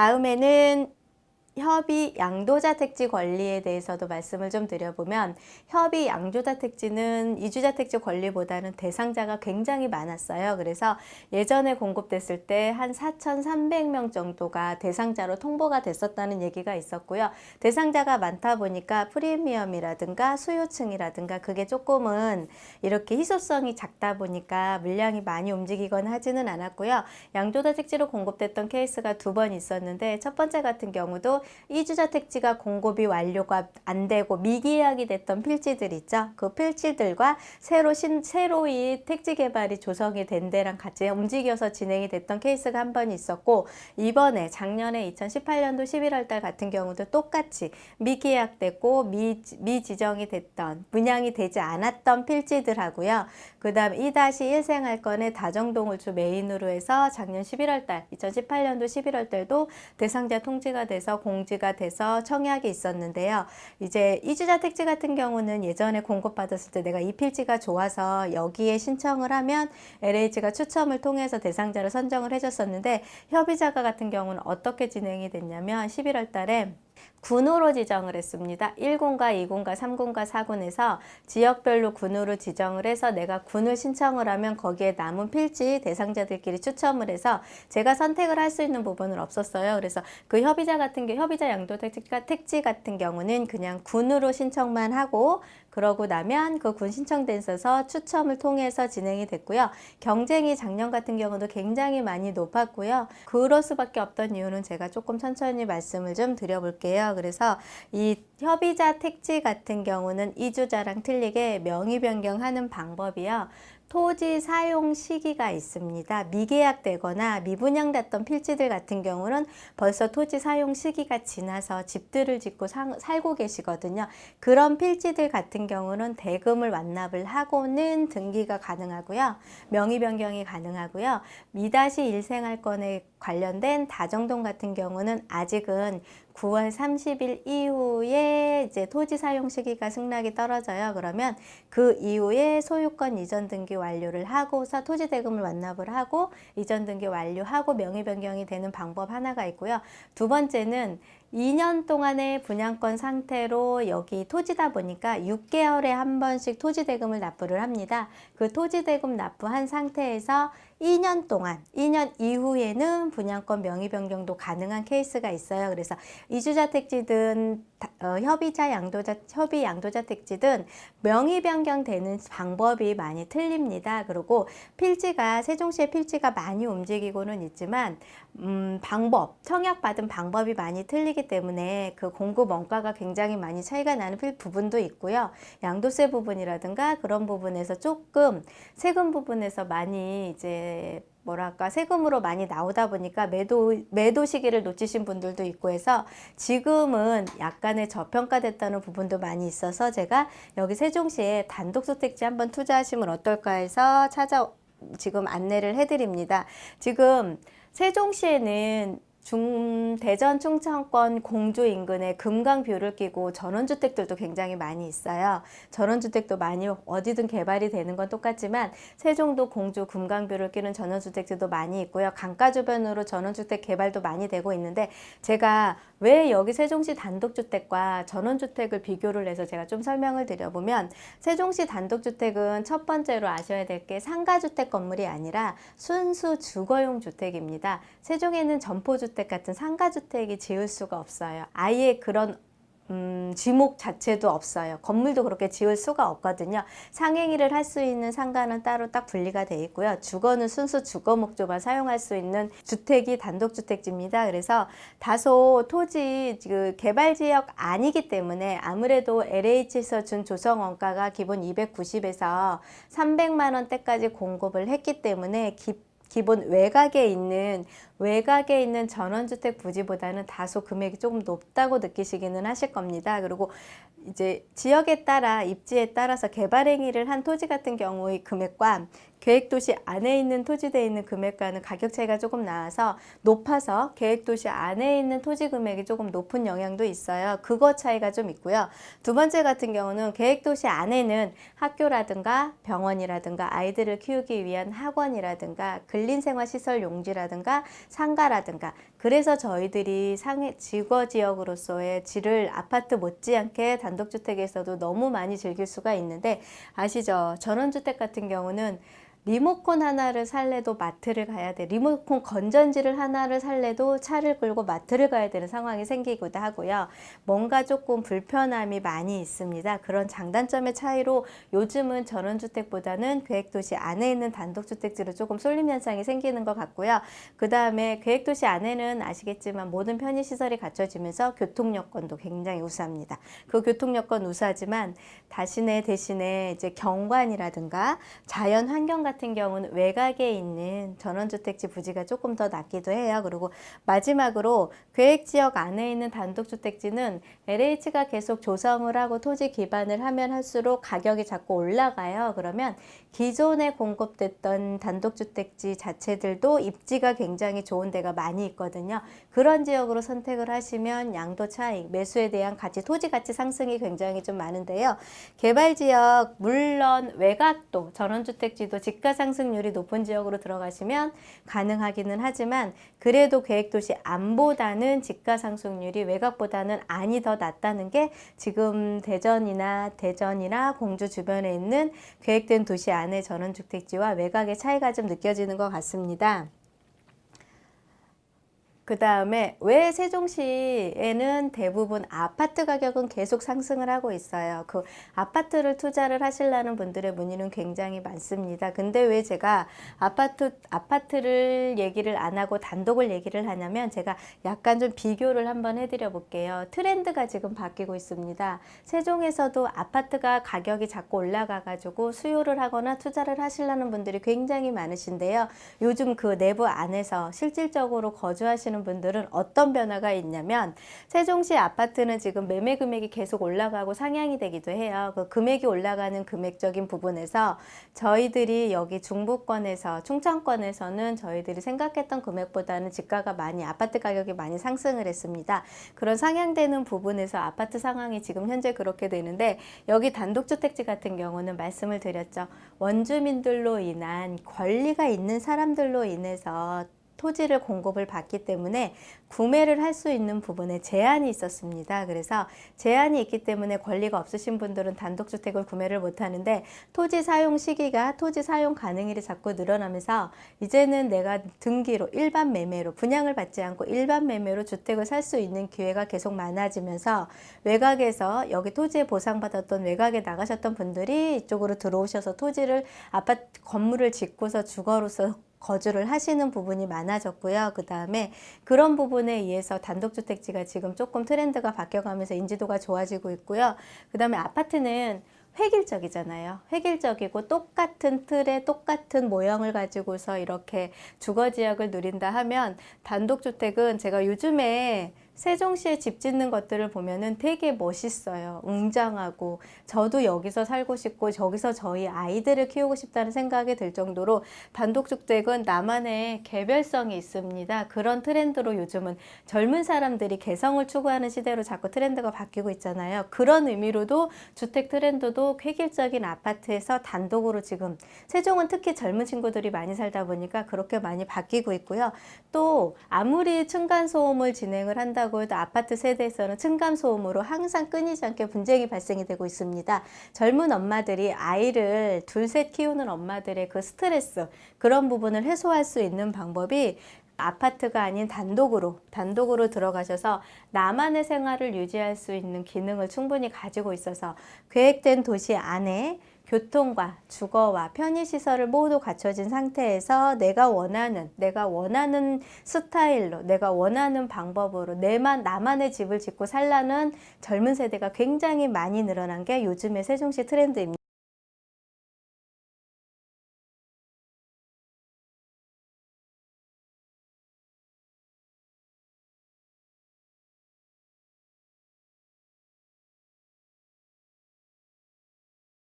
다음에는 협의 양도자 택지 권리에 대해서도 말씀을 좀 드려보면, 협의 양도자 택지는 이주자 택지 권리보다는 대상자가 굉장히 많았어요. 그래서 예전에 공급됐을 때 한 4,300명 정도가 대상자로 통보가 됐었다는 얘기가 있었고요. 대상자가 많다 보니까 프리미엄이라든가 수요층이라든가 그게 조금은 이렇게 희소성이 작다 보니까 물량이 많이 움직이거나 하지는 않았고요. 양도자 택지로 공급됐던 케이스가 2번 있었는데, 첫 번째 같은 경우도 이주자 택지가 공급이 완료가 안 되고 미계약이 됐던 필지들 있죠. 그 필지들과 새로이 택지 개발이 조성이 된 데랑 같이 움직여서 진행이 됐던 케이스가 한 번 있었고, 이번에 작년에 2018년도 11월 달 같은 경우도 똑같이 미계약됐고 미지정이 됐던, 분양이 되지 않았던 필지들하고요. 그 다음 2-1 생활권의 다정동을주 메인으로 해서 작년 11월 달, 2018년도 11월 달도 대상자 통지가 돼서 공지가 돼서 청약이 있었는데요. 이제 이주자 택지 같은 경우는 예전에 공급받았을 때 내가 이 필지가 좋아서 여기에 신청을 하면 LH가 추첨을 통해서 대상자를 선정을 해줬었는데, 협의자가 같은 경우는 어떻게 진행이 됐냐면 11월 달에 군으로 지정을 했습니다. 1군과 2군과 3군과 4군에서 지역별로 군으로 지정을 해서 내가 군을 신청을 하면 거기에 남은 필지 대상자들끼리 추첨을 해서 제가 선택을 할 수 있는 부분은 없었어요. 그래서 그 협의자 양도 택지 같은 경우는 그냥 군으로 신청만 하고, 그러고 나면 그 군 신청돼 있어서 추첨을 통해서 진행이 됐고요. 경쟁이 작년 같은 경우도 굉장히 많이 높았고요. 그럴 수밖에 없던 이유는 제가 조금 천천히 말씀을 좀 드려볼게요. 그래서 이 협의자 택지 같은 경우는 이주자랑 틀리게 명의 변경하는 방법이요. 토지 사용 시기가 있습니다. 미계약되거나 미분양됐던 필지들 같은 경우는 벌써 토지 사용 시기가 지나서 집들을 짓고 살고 계시거든요. 그런 필지들 같은 경우는 대금을 완납을 하고는 등기가 가능하고요. 명의 변경이 가능하고요. 미-1 생활권에 관련된 다정동 같은 경우는 아직은 9월 30일 이후에 이제 토지 사용 시기가 승낙이 떨어져요. 그러면 그 이후에 소유권 이전 등기 완료를 하고서 토지 대금을 완납을 하고 이전 등기 완료하고 명의 변경이 되는 방법 하나가 있고요. 두 번째는 2년 동안의 분양권 상태로 여기 토지다 보니까 6개월에 한 번씩 토지 대금을 납부를 합니다. 그 토지 대금 납부한 상태에서 2년 동안, 2년 이후에는 분양권 명의 변경도 가능한 케이스가 있어요. 그래서 이주자 택지든 협의 양도자 택지든 명의 변경되는 방법이 많이 틀립니다. 그리고 세종시의 필지가 많이 움직이고는 있지만 청약받은 방법이 많이 틀리기 때문에 그 공급 원가가 굉장히 많이 차이가 나는 부분도 있고요. 양도세 부분이라든가 그런 부분에서 조금 세금 부분에서 많이 이제 세금으로 많이 나오다 보니까 매도 시기를 놓치신 분들도 있고 해서 지금은 약간의 저평가됐다는 부분도 많이 있어서 제가 여기 세종시에 단독주택지 한번 투자하시면 어떨까 해서 지금 안내를 해드립니다. 지금 세종시에는 대전 충청권 공주 인근에 금강뷰를 끼고 전원주택들도 굉장히 많이 있어요. 전원주택도 많이 어디든 개발이 되는 건 똑같지만 세종도 공주 금강뷰를 끼는 전원주택들도 많이 있고요. 강가 주변으로 전원주택 개발도 많이 되고 있는데, 제가 왜 여기 세종시 단독주택과 전원주택을 비교를 해서 제가 좀 설명을 드려보면, 세종시 단독주택은 첫 번째로 아셔야 될 게 상가주택 건물이 아니라 순수 주거용 주택입니다. 세종에는 점포주택 같은 상가주택이 지을 수가 없어요. 아예 그런 지목 자체도 없어요. 건물도 그렇게 지을 수가 없거든요. 상행위를 할 수 있는 상가는 따로 딱 분리가 되어 있고요. 주거는 순수 주거 목적만 사용할 수 있는 주택이 단독주택지입니다. 그래서 다소 토지 개발지역 아니기 때문에 아무래도 LH에서 준 조성원가가 기본 290에서 300만 원대까지 공급을 했기 때문에 기본 외곽에 있는 전원주택 부지보다는 다소 금액이 조금 높다고 느끼시기는 하실 겁니다. 그리고 이제 지역에 따라 입지에 따라서 개발 행위를 한 토지 같은 경우의 금액과 계획도시 안에 있는 토지대에 있는 금액과는 가격 차이가 조금 높아서 계획도시 안에 있는 토지 금액이 조금 높은 영향도 있어요. 그거 차이가 좀 있고요. 두 번째 같은 경우는 계획도시 안에는 학교라든가 병원이라든가 아이들을 키우기 위한 학원이라든가 근린생활시설 용지라든가 상가라든가, 그래서 저희들이 주거지역으로서의 질을 아파트 못지않게 단독주택에서도 너무 많이 즐길 수가 있는데, 아시죠? 전원주택 같은 경우는 리모컨 하나를 살래도 마트를 가야 돼. 리모컨 건전지를 하나를 살래도 차를 끌고 마트를 가야 되는 상황이 생기기도 하고요. 뭔가 조금 불편함이 많이 있습니다. 그런 장단점의 차이로 요즘은 전원주택보다는 계획도시 안에 있는 단독주택지로 조금 쏠림 현상이 생기는 것 같고요. 그 다음에 계획도시 안에는 아시겠지만 모든 편의시설이 갖춰지면서 교통여건도 굉장히 우수합니다. 그 교통여건 우수하지만 대신에 이제 경관이라든가 자연 환경 같은 경우는 외곽에 있는 전원주택지 부지가 조금 더 낫기도 해요. 그리고 마지막으로 계획지역 안에 있는 단독주택지는 LH가 계속 조성을 하고 토지 기반을 하면 할수록 가격이 자꾸 올라가요. 그러면 기존에 공급됐던 단독주택지 자체들도 입지가 굉장히 좋은 데가 많이 있거든요. 그런 지역으로 선택을 하시면 양도 차익, 매수에 대한 가치, 토지 가치 상승이 굉장히 좀 많은데요. 개발지역, 물론 외곽도, 전원주택지도 집가 상승률이 높은 지역으로 들어가시면 가능하기는 하지만, 그래도 계획도시 안보다는 집가 상승률이 외곽보다는 안이 더 낫다는 게 지금 대전이나 공주 주변에 있는 계획된 도시 안의 전원주택지와 외곽의 차이가 좀 느껴지는 것 같습니다. 그 다음에 왜 세종시에는 대부분 아파트 가격은 계속 상승을 하고 있어요. 그 아파트를 투자를 하시려는 분들의 문의는 굉장히 많습니다. 근데 왜 제가 아파트를 얘기를 안 하고 단독을 얘기를 하냐면, 제가 약간 좀 비교를 한번 해드려 볼게요. 트렌드가 지금 바뀌고 있습니다. 세종에서도 아파트가 가격이 자꾸 올라가 가지고 수요를 하거나 투자를 하시려는 분들이 굉장히 많으신데요. 요즘 그 내부 안에서 실질적으로 거주하시는 분들은 어떤 변화가 있냐면, 세종시 아파트는 지금 매매 금액이 계속 올라가고 상향이 되기도 해요. 그 금액이 올라가는 금액적인 부분에서 저희들이 여기 중부권에서, 충청권에서는 저희들이 생각했던 금액보다는 집가가 아파트 가격이 많이 상승을 했습니다. 그런 상향되는 부분에서 아파트 상황이 지금 현재 그렇게 되는데, 여기 단독주택지 같은 경우는 말씀을 드렸죠. 원주민들로 인한 권리가 있는 사람들로 인해서 토지를 공급을 받기 때문에 구매를 할 수 있는 부분에 제한이 있었습니다. 그래서 제한이 있기 때문에 권리가 없으신 분들은 단독주택을 구매를 못하는데, 토지 사용 시기가, 토지 사용 가능일이 자꾸 늘어나면서 이제는 내가 등기로 일반 매매로, 분양을 받지 않고 일반 매매로 주택을 살 수 있는 기회가 계속 많아지면서, 외곽에서 여기 토지에 보상받았던 외곽에 나가셨던 분들이 이쪽으로 들어오셔서 아파트 건물을 짓고서 주거로서 거주를 하시는 부분이 많아졌고요. 그 다음에 그런 부분에 의해서 단독주택지가 지금 조금 트렌드가 바뀌어가면서 인지도가 좋아지고 있고요. 그 다음에 아파트는 획일적이잖아요. 획일적이고 똑같은 틀에 똑같은 모형을 가지고서 이렇게 주거지역을 누린다 하면, 단독주택은 제가 요즘에 세종시에 집 짓는 것들을 보면은 되게 멋있어요. 웅장하고, 저도 여기서 살고 싶고 저기서 저희 아이들을 키우고 싶다는 생각이 들 정도로 단독주택은 나만의 개별성이 있습니다. 그런 트렌드로 요즘은 젊은 사람들이 개성을 추구하는 시대로 자꾸 트렌드가 바뀌고 있잖아요. 그런 의미로도 주택 트렌드도 획일적인 아파트에서 단독으로, 지금 세종은 특히 젊은 친구들이 많이 살다 보니까 그렇게 많이 바뀌고 있고요. 또 아무리 층간소음을 진행을 한다고 해도 아파트 세대에서는 층간소음으로 항상 끊이지 않게 분쟁이 발생이 되고 있습니다. 젊은 엄마들이 아이를 둘셋 키우는 엄마들의 그 스트레스, 그런 부분을 해소할 수 있는 방법이 아파트가 아닌 단독으로 들어가셔서 나만의 생활을 유지할 수 있는 기능을 충분히 가지고 있어서, 계획된 도시 안에 교통과 주거와 편의시설을 모두 갖춰진 상태에서 내가 원하는 스타일로, 내가 원하는 방법으로 나만의 집을 짓고 살라는 젊은 세대가 굉장히 많이 늘어난 게 요즘의 세종시 트렌드입니다.